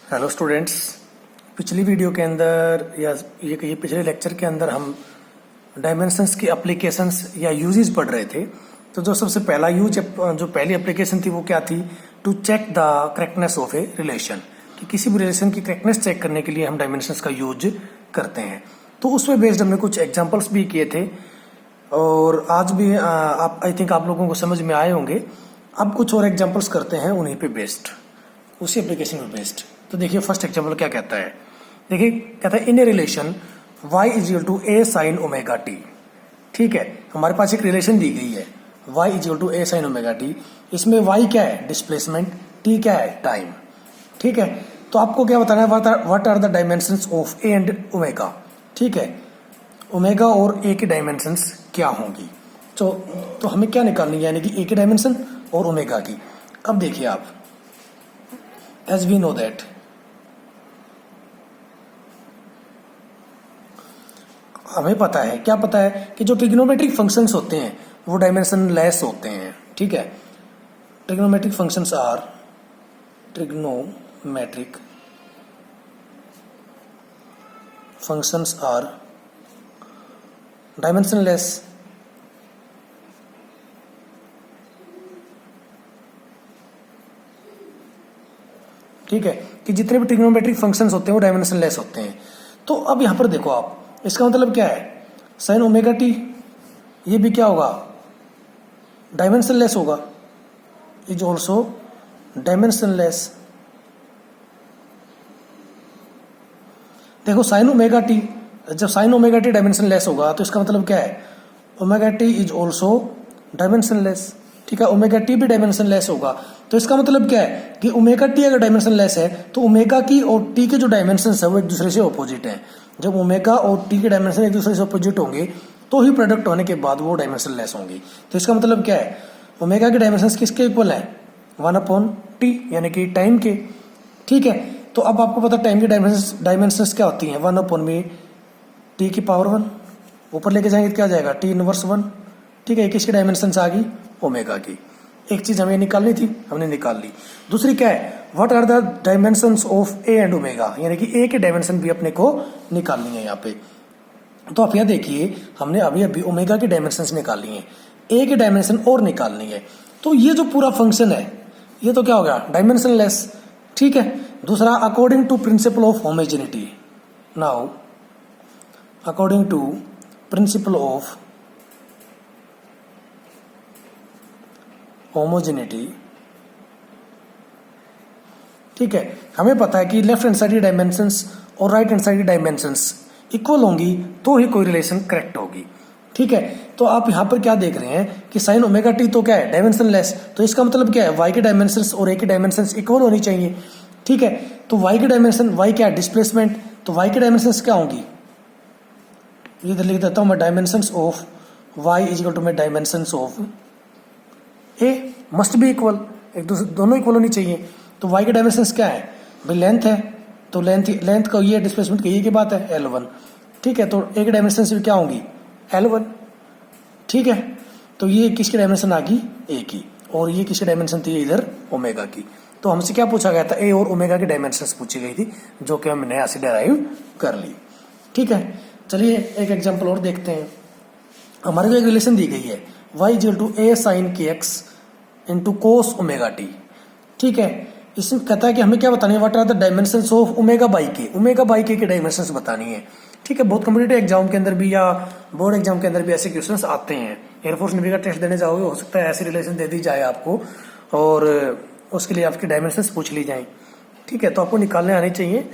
Hello students. पिछली video के अंदर या ये कहिए पिछले लेक्चर के अंदर हम डायमेंशंस की एप्लीकेशंस या यूजेस पढ़ रहे थे। तो जो सबसे पहला यूज जो पहली एप्लीकेशन थी वो क्या थी? To check the correctness of a relation, कि किसी भी रिलेशन की करेक्टनेस चेक करने के लिए हम डायमेंशंस का यूज करते हैं। तो उसमें बेस्ड हमने कुछ एग्जाम्पल्स भी किए थे और आज भी आप आई थिंक आप लोगों को समझ में आए होंगे। अब कुछ और एग्जाम्पल्स करते हैं उन्हीं पे बेस्ड, उसी एप्लीकेशन पे बेस्ड। तो देखिए फर्स्ट एग्जाम्पल क्या कहता है। देखिए कहता है in a relation y is to A sine omega t. ठीक है, हमारे पास एक रिलेशन दी गई है y is to A sine omega t. इसमें y क्या है? डिस्प्लेसमेंट। t क्या है? टाइम। ठीक है, तो आपको क्या बताना है? What are the dimensions of A and omega. ठीक है, ओमेगा और ए की डायमेंशंस क्या होंगी। तो हमें क्या निकालनी है, यानी कि ए की डायमेंशन और ओमेगा की। अब देखिए आप, एज वी नो दैट हमें पता है, क्या पता है कि जो ट्रिग्नोमेट्रिक फंक्शंस होते हैं वो डायमेंशन लेस होते हैं। ठीक है, trigonometric functions are dimensionless. ठीक है, कि जितने भी ट्रिग्नोमेट्रिक फंक्शंस होते हैं वो डायमेंशन लेस होते हैं। तो अब यहां पर देखो आप, इसका मतलब क्या है? साइन ओमेगा टी ये भी क्या होगा? डायमेंशन लेस होगा, इज ऑल्सो डायमेंशन लेस। देखो साइन ओमेगा टी, जब sign omega T dimension less होगा तो इसका मतलब क्या है? Omega T is also dimension less. ठीक है, ओमेगा टी भी डायमेंशन लेस होगा, तो इसका मतलब क्या है कि ओमेगा टी अगर डायमेंशन लेस है तो ओमेगा की और टी के जो डायमेंशन है वो एक दूसरे से ऑपोजिट है। जब ओमेगा और टी के डायमेंशन एक दूसरे से ऑपोजिट होंगे तो ही प्रोडक्ट होने के बाद वो डायमेंशन लेस होंगी। तो इसका मतलब क्या है? ओमेगा के डायमेंशन किसके इक्वल है? 1/t, यानी कि टाइम के। ठीक है, तो अब आपको पता टाइम की डायमेंशंस क्या होती हैं? 1/t की पावर 1 ऊपर लेके जाएंगे तो क्या जाएगा? t inverse 1। ठीक है, किसकी डायमेंशंस आ गई? ओमेगा की। एक चीज हमें निकालनी थी, हमने निकाल ली। दूसरी क्या है? What are the dimensions of A and omega, यानी कि ए के डायमेंशन भी अपने को निकालनी है यहाँ पे। तो आप यहाँ देखिए, हमने अभी अभी ओमेगा की डायमेंशंस निकाली हैं, ए की डायमेंशन और निकालनी है। तो ये जो पूरा फंक्शन है ये तो क्या हो गया? Dimensionless. ठीक है, दूसरा according to principle of homogeneity. Now according to principle of homogeneity, ठीक है, हमें पता है कि लेफ्ट हैंड साइड की डायमेंशंस और राइट हैंड साइड की डायमेंशंस इक्वल होंगी तो ही कोई रिलेशन करेक्ट होगी। ठीक है, तो आप यहाँ पर क्या देख रहे हैं कि साइन ओमेगा टी तो क्या है? Dimension less. तो इसका मतलब क्या है? वाई के डायमेंशंस और ए के डायमेंशंस इक्वल होनी चाहिए। ठीक है, तो वाई की डायमेंशन, वाई क्या है? डिस्प्लेसमेंट। तो वाई की डायमेंशंस क्या होंगी? ये लिख देता हूं मैं, dimensions of y is equal to my dimensions of A must be equal, एक दूसरे दोनों इक्वल होनी चाहिए। तो y के डायमेंशंस क्या है भाई? लेंथ है, तो लेंथ का ये डिस्प्लेसमेंट की ये की बात है L1। ठीक है, तो a की डायमेंशंस भी क्या होंगी? L1। ठीक है, तो ये किसकी डायमेंशन आ गई? a की, और ये किसकी डायमेंशन थी इधर? ओमेगा की। तो हमसे क्या पूछा गया था? a और ओमेगा की डायमेंशंस पूछी गई थी, जो कि हमने यहाँ से डेराइव कर ली। ठीक है, चलिए एक एग्जाम्पल और देखते हैं। हमारे जो एक रिलेशन दी गई है y is to A sine k x into cos omega t. ठीक है, इसमें कहता है कि हमें क्या बतानी है? What are the dimensions of omega by k. Omega by k की डायमेंशंस बतानी है। ठीक है, बहुत कॉम्पिटिटिव एग्जाम के अंदर भी या बोर्ड एग्जाम के अंदर भी ऐसे क्वेश्चंस आते हैं। एयरफोर्स नेवी का टेस्ट देने जाओगे, हो सकता है ऐसी रिलेशन दे दी जाए आपको और उसके लिए आपकी डायमेंशंस पूछ ली जाए। ठीक है, तो आपको निकालने आनी चाहिए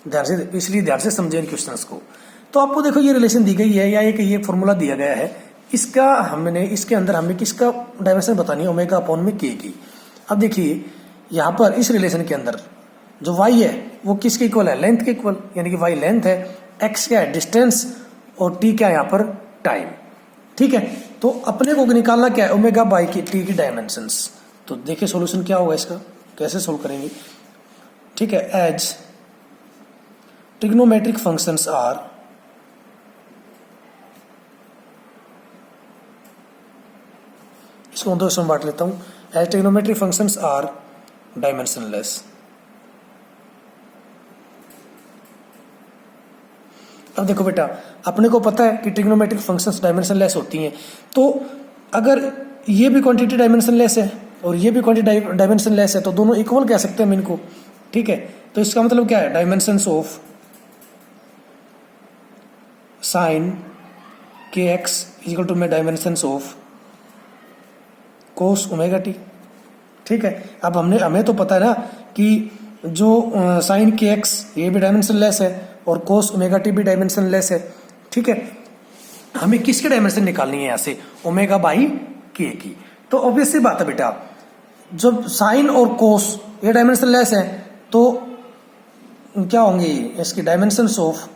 ध्यान से, इसलिए ध्यान से समझें इन क्वेश्चंस को। तो आपको देखो ये रिलेशन दी गई है या ये फॉर्मूला दिया गया है, इसका हमने इसके अंदर हमें किसका डायमेंशन बतानी है? ओमेगा अपॉन में के की। अब देखिए यहाँ पर इस रिलेशन के अंदर जो y है वो किसके इक्वल है? लेंथ के इक्वल, यानी कि y लेंथ है, x क्या है? डिस्टेंस, और t क्या है यहाँ पर? टाइम। ठीक है, तो अपने को निकालना क्या है? ओमेगा बाई की t की डायमेंशंस। तो देखिए सॉल्यूशन क्या होगा इसका, कैसे सोल्व करेंगे। ठीक है, एज ट्रिग्नोमेट्रिक फंक्शंस आर इसको दो इसमें बांट लेता हूं। As trigonometric functions are dimensionless. अब देखो बेटा, अपने को पता है कि ट्रिग्नोमेट्रिक फंक्शंस डायमेंशनलेस होती हैं, तो अगर ये भी क्वांटिटी डायमेंशनलेस है और ये भी क्वांटिटी डायमेंशनलेस है तो दोनों इक्वल कह सकते हैं हम इनको। ठीक है, तो इसका मतलब क्या है, dimensions of sine k x equal to में dimensions of cos omega t. ठीक है, अब हमें तो पता है ना कि जो साइन के एक्स ये भी डायमेंशनलेस है और कोस ओमेगा टी भी डायमेंशनलेस है। ठीक है, हमें किसकी डायमेंशन निकालनी है यहाँ से, ओमेगा बाई के की। तो ऑब्वियस सी बात है बेटा, जब साइन और कोस ये डायमेंशनलेस है तो क्या होंगे इसकी डायमेंशंस ऑफ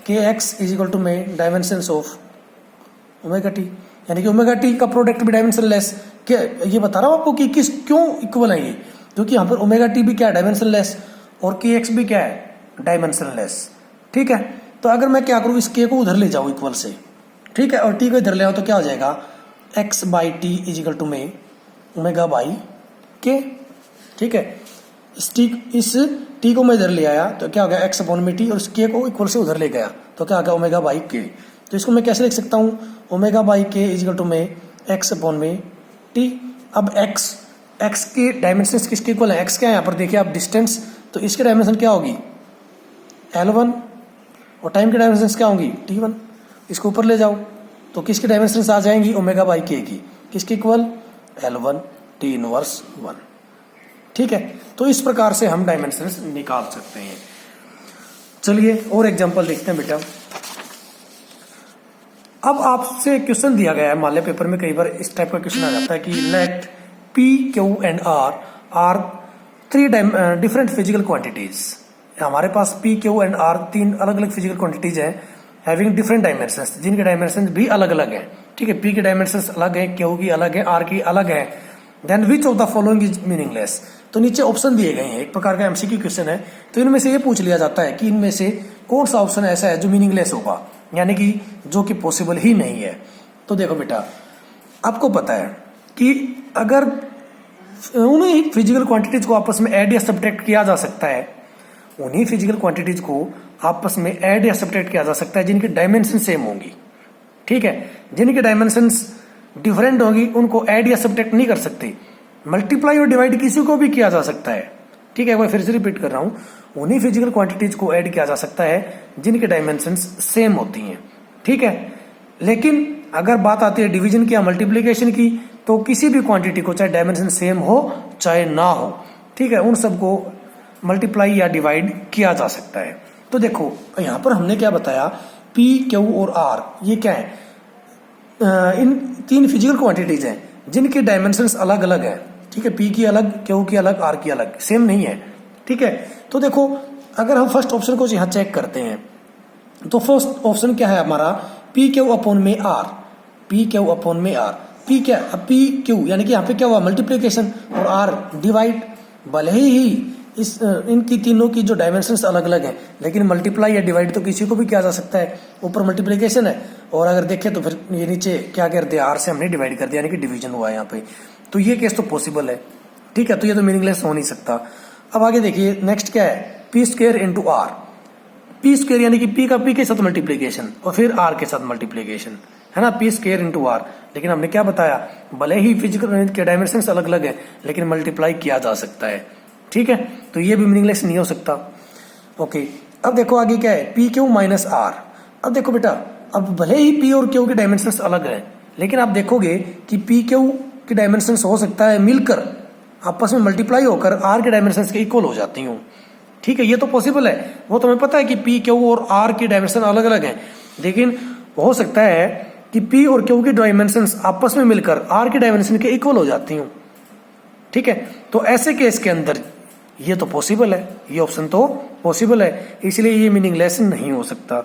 के एक्स इज इक्वल टू में डायमेंशंस ऑफ ओमेगा टी, यानी कि ओमेगा टी का प्रोडक्ट भी डायमेंशनलेस। क्या ये बता रहा हूं आपको कि किस क्यों इक्वल है ये, क्योंकि यहाँ पर ओमेगा टी भी क्या है, डायमेंशनलेस, और के एक्स भी क्या है, डायमेंशनलेस। ठीक है, तो अगर मैं क्या करूँ, इस के को उधर ले जाऊँ इक्वल से, ठीक है, और टी को इधर ले आऊँ तो क्या हो जाएगा, x by t is equal to में ओमेगा बाई के। ठीक है, इस टी को मैं इधर ले आया तो क्या हो गया, एक्स अपॉन में टी, और इस के को इक्वल से उधर ले गया तो क्या हो गया, ओमेगा बाई के। तो इसको मैं कैसे लिख सकता हूँ, ओमेगा बाई के इज इक्वल टू में एक्स अपॉन में टी। अब एक्स के डायमेंशन किसके इक्वल है, एक्स क्या है यहाँ पर देखिए आप, डिस्टेंस, तो इसकी डायमेंशन क्या होगी, L1, और टाइम की डायमेंशन क्या होगी, T1। इसको ऊपर ले जाओ तो किसकी डायमेंशन आ जाएंगी, ओमेगा बाई के की, किसके इक्वल, L1 T इनवर्स 1। ठीक है, तो इस प्रकार से हम डायमेंशंस निकाल सकते हैं। चलिए और एग्जांपल देखते हैं बेटा। अब आपसे क्वेश्चन दिया गया है, मान लिया पेपर में कई बार इस टाइप का क्वेश्चन आ जाता है कि let P, Q and R are 3 different physical quantities. हमारे पास P, Q एंड R 3 अलग अलग फिजिकल क्वांटिटीज हैं हैविंग डिफरेंट डायमेंशंस, जिनके डायमेंशंस भी अलग अलग हैं। ठीक है, P की डायमेंशंस अलग है, Q की अलग है, R की अलग है। Then which of the following is meaningless. तो नीचे ऑप्शन दिए गए हैं, एक प्रकार का एमसीक्यू क्वेश्चन है, तो इनमें से ये पूछ लिया जाता है कि इनमें से कौन सा ऑप्शन ऐसा है जो मीनिंगलेस होगा, यानी कि जो कि पॉसिबल ही नहीं है। तो देखो बेटा, आपको पता है कि अगर उन्हीं फिजिकल क्वांटिटीज को आपस में ऐड या सब्ट्रैक्ट किया जा सकता है, उन्हीं फिजिकल क्वांटिटीज को आपस में ऐड या सब्ट्रैक्ट किया जा सकता है जिनकी डायमेंशन सेम होंगी। ठीक है, जिनकी डायमेंशंस डिफरेंट होगी उनको ऐड या सब्ट्रैक्ट नहीं कर सकते। मल्टीप्लाई और डिवाइड किसी को भी किया जा सकता है। ठीक है, मैं फिर से रिपीट कर रहा हूं, उन्हीं फिजिकल क्वांटिटीज को ऐड किया जा सकता है जिनकी डायमेंशंस सेम होती हैं। ठीक है, लेकिन अगर बात आती है डिवीजन की या मल्टीप्लीकेशन की, तो किसी भी क्वांटिटी को चाहे डायमेंशन सेम हो चाहे ना हो, ठीक है, उन सबको मल्टीप्लाई या डिवाइड किया जा सकता है। तो देखो यहां पर हमने क्या बताया, P, Q और R ये क्या है, इन 3 फिजिकल क्वांटिटीज हैं जिनकी डायमेंशंस अलग अलग है। ठीक है, P की अलग, Q की अलग, R की अलग, सेम नहीं है। ठीक है, तो देखो अगर हम फर्स्ट ऑप्शन को यहां चेक करते हैं तो फर्स्ट ऑप्शन क्या है हमारा, P Q अपॉन में R, P Q अपॉन में R। P क्या, P Q यानी कि यहाँ पे क्या हुआ, मल्टीप्लीकेशन, और R डिवाइड। भले ही इस इनकी तीनों की जो डायमेंशंस अलग अलग हैं, लेकिन मल्टीप्लाई या डिवाइड तो किसी को भी किया जा सकता है। ऊपर मल्टीप्लीकेशन है और अगर देखें तो फिर ये नीचे क्या कर दिया, R से हमने डिवाइड कर दिया, यानी कि डिवीजन हुआ है यहाँ पे। तो ये केस तो पॉसिबल है। ठीक है, तो ये तो मीनिंगलेस हो नहीं सकता। अब आगे देखिए नेक्स्ट क्या है, P square into R। P square यानी कि P का P के साथ मल्टीप्लीकेशन और फिर R के साथ मल्टीप्लीकेशन, है ना, P स्क्वायर इंटू R। लेकिन हमने क्या बताया, भले ही फिजिकल के डायमेंशन अलग अलग है लेकिन मल्टीप्लाई किया जा सकता है। ठीक है, तो ये भी मीनिंगलेस नहीं हो सकता। ओके, अब देखो आगे क्या है, P Q माइनस R। अब देखो बेटा, अब भले ही P और Q के डायमेंशन अलग है, लेकिन आप देखोगे कि P Q की डायमेंशन हो सकता है मिलकर आपस में मल्टीप्लाई होकर R के डायमेंशन के इक्वल हो जाती हूँ। ठीक है, ये तो पॉसिबल है, वो तो हमें पता है कि P Q और R की डायमेंशन अलग अलग है, लेकिन हो सकता है कि P और Q की डायमेंशन आपस में मिलकर R की डायमेंशन के इक्वल हो जाती हूँ। ठीक है, तो ऐसे केस के अंदर ये तो पॉसिबल है, ये ऑप्शन तो पॉसिबल है, इसलिए ये मीनिंगलेस नहीं हो सकता।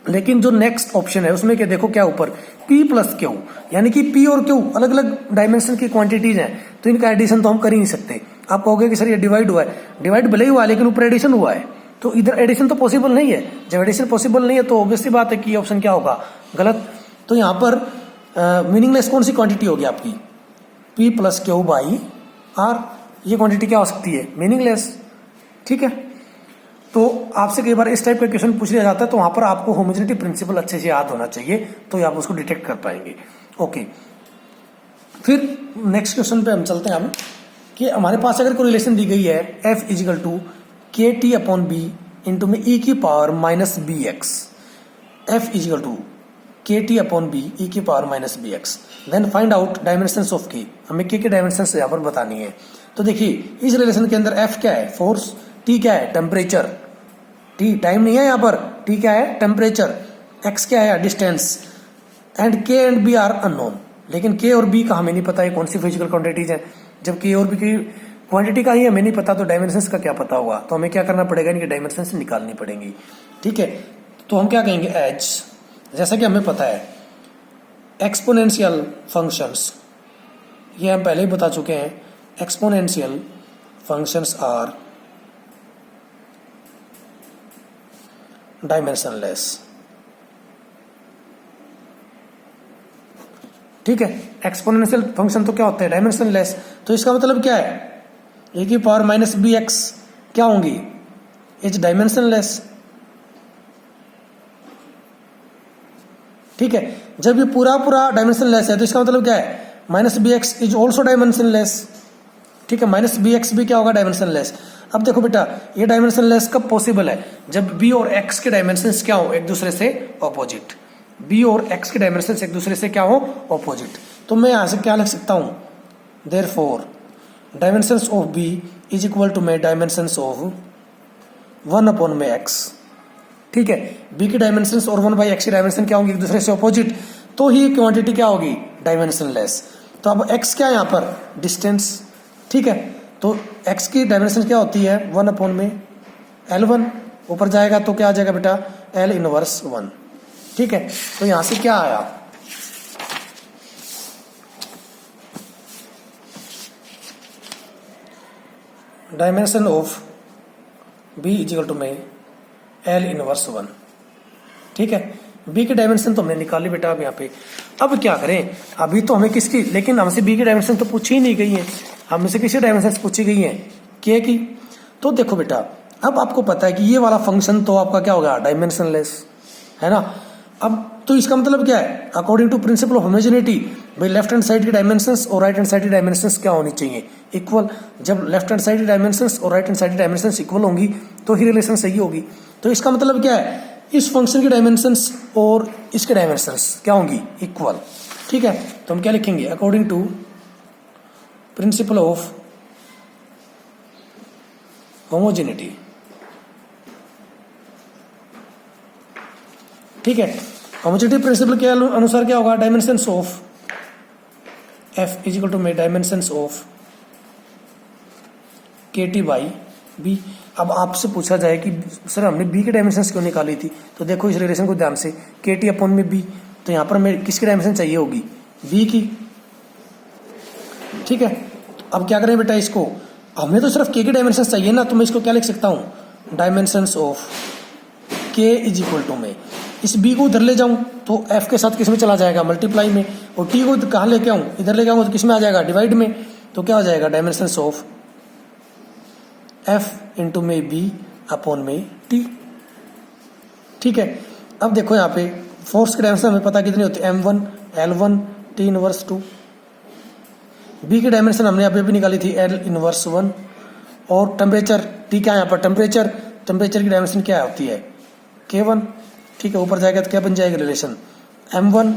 लेकिन जो नेक्स्ट ऑप्शन है उसमें क्या, देखो क्या ऊपर P प्लस Q, यानी कि P और Q अलग अलग डायमेंशन की क्वांटिटीज हैं, तो इनका एडिशन तो हम कर ही नहीं सकते। आप कहोगे कि सर ये डिवाइड हुआ है, डिवाइड भले ही हुआ है लेकिन ऊपर एडिशन हुआ है, तो इधर एडिशन तो पॉसिबल नहीं है। जब एडिशन पॉसिबल नहीं है तो ऑब्वियसली बात है कि ऑप्शन क्या होगा, गलत। तो यहाँ पर मीनिंगलेस कौन सी क्वांटिटी होगी आपकी, P plus Q by R। ये क्वांटिटी क्या हो सकती है, मीनिंगलेस। ठीक है, तो आपसे कई बार इस टाइप का क्वेश्चन पूछ लिया जाता है, तो वहां पर आपको होमोजेनिटी प्रिंसिपल अच्छे से याद होना चाहिए, तो आप उसको डिटेक्ट कर पाएंगे। ओके, फिर नेक्स्ट क्वेश्चन पे हम चलते हैं अब कि हमारे पास अगर कोई रिलेशन दी गई है f is equal to k t upon b into में e की power minus b x, f is equal to k t upon b e की power minus b x, then find out dimensions of k. हमें के dimensions यहाँ पर बतानी है। तो देखिए इस रिलेशन के अंदर f क्या है, फोर्स, t क्या है, टेम्परेचर, t टाइम नहीं है यहाँ पर, t क्या है, टेम्परेचर, x क्या है, distance, and k and b are unknown. लेकिन k और b का हमें नहीं पता है कौन सी फिजिकल क्वांटिटीज है। जब k और b की क्वांटिटी का ही हमें नहीं पता तो डायमेंशंस का क्या पता होगा। तो हमें क्या करना पड़ेगा, इनकी डायमेंशंस निकालनी पड़ेंगी। ठीक है, तो हम क्या कहेंगे, एच, जैसा कि हमें पता है एक्सपोनेंशियल फंक्शंस, ये हम पहले ही बता चुके हैं, एक्सपोनेंशियल फंक्शंस आर डायमेंशनलेस। ठीक है, एक्सपोनेंशियल फंक्शन तो क्या होते हैं, डायमेंशनलेस। तो इसका मतलब क्या है, ए की पावर माइनस बी एक्स क्या होंगी, इज डायमेंशनलेस। ठीक है, जब ये पूरा डायमेंशनलेस है तो इसका मतलब क्या है, minus b x is also dimensionless. ठीक है, माइनस बी एक्स भी क्या होगा, डायमेंशनलेस। अब देखो बेटा, ये डायमेंशनलेस कब पॉसिबल है, जब बी और एक्स के डायमेंशंस क्या हो, एक दूसरे से ऑपोजिट। बी और एक्स के डायमेंशंस एक दूसरे से क्या हो, ऑपोजिट। तो मैं यहां से क्या लिख सकता हूं, therefore dimensions of b is equal to में डायमेंशंस ऑफ 1 अपॉन में एक्स। ठीक है, बी की डायमेंशंस और 1 बाई एक्स की डायमेंशन क्या होंगी, एक दूसरे से ऑपोजिट, तो ही क्वांटिटी क्या होगी, डायमेंशनलेस। तो अब एक्स क्या है यहाँ पर, डिस्टेंस। ठीक है, तो एक्स की डायमेंशन क्या होती है, 1 अपॉन में L1, ऊपर जाएगा तो क्या आ जाएगा बेटा, L इनवर्स 1। ठीक है, तो यहां से क्या आया, dimension of b is equal to में L इनवर्स 1। ठीक है, बी की डायमेंशन तो हमने निकाली बेटा अब यहाँ पे। अब क्या करें, अभी तो हमें किसकी, लेकिन हमसे बी की डायमेंशन तो पूछी ही नहीं गई है, हमसे किसी डायमेंशन पूछी गई है, के की। तो देखो बेटा, अब आपको पता है कि ये वाला फंक्शन तो आपका क्या होगा, डायमेंशनलेस है ना। अब तो इसका मतलब क्या है, according to principle of homogeneity, भाई लेफ्ट हैंड साइड की डायमेंशंस और राइट हैंड साइड की डायमेंशंस क्या होनी चाहिए, इक्वल। जब लेफ्ट हैंड साइड की डायमेंशंस और राइट हैंड साइड की डायमेंशंस इक्वल होंगी तो ही रिलेशन सही होगी। तो इसका मतलब क्या है, इस फंक्शन की डायमेंशंस और इसके डायमेंशंस क्या होंगी, इक्वल। ठीक है, तो हम क्या लिखेंगे, according to principle of homogeneity. ठीक है, होमोजेनिटी प्रिंसिपल के अनुसार क्या होगा, dimensions of f is equal to में dimensions of k t by b. अब आपसे पूछा जाए कि सर हमने बी की डायमेंशंस क्यों निकाली थी, तो देखो इस रिलेशन को ध्यान से, के टी अपॉन में बी, तो यहाँ पर हमें किसकी डायमेंशन चाहिए होगी, बी की। ठीक है, अब क्या करें बेटा, इसको हमें तो सिर्फ के की डायमेंशन चाहिए ना, तो मैं इसको क्या लिख सकता हूँ, डायमेंशंस ऑफ के इज इक्वल टू में, इस बी को उधर ले जाऊं तो एफ के साथ किस में चला जाएगा, मल्टीप्लाई में, और टी को कहाँ लेके आऊं, इधर लेके आऊंगा तो किस में आ जाएगा, डिवाइड में। तो क्या हो जाएगा, डायमेंशंस ऑफ एफ इंटू में बी अपॉन में टी। ठीक है, अब देखो यहाँ पे फोर्स की डायमेंशन हमें पता कितनी होती है, M1 L1 T inverse 2। B की डायमेंशन हमने यहाँ पे भी निकाली थी, L इनवर्स 1। और टेम्परेचर T क्या है यहाँ पर, टेम्परेचर की डायमेंशन क्या होती है, K1। ठीक है, ऊपर जाएगा तो क्या बन जाएगा रिलेशन, M1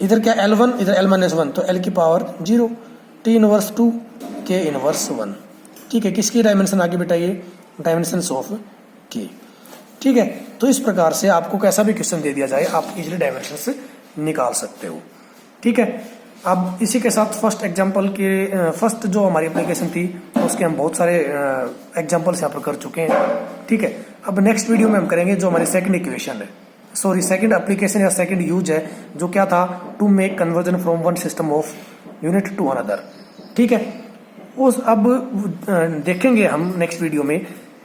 इधर क्या L1, इधर L-1, तो L की power 0, T inverse 2, K inverse 1। ठीक है, किसकी डायमेंशन आगे बेटा, ये डायमेंशंस ऑफ K। ठीक है, तो इस प्रकार से आपको कैसा भी क्वेश्चन दे दिया जाए आप इजीली डायमेंशंस निकाल सकते हो। ठीक है, अब इसी के साथ फर्स्ट जो हमारी एप्लीकेशन थी उसके हम बहुत सारे एग्जांपल्स यहाँ पर कर चुके हैं। ठीक है, अब नेक्स्ट वीडियो में हम करेंगे जो हमारी सेकंड इक्वेशन है, सेकंड एप्लीकेशन या सेकंड यूज है, जो क्या था, to make conversion from one system of unit to another. ठीक है, उस अब देखेंगे हम नेक्स्ट वीडियो में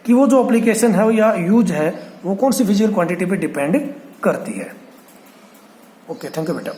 कि वो जो एप्लीकेशन है या यूज है वो कौन सी फिजिकल क्वांटिटी पे डिपेंड करती है। ओके, थैंक यू बेटा।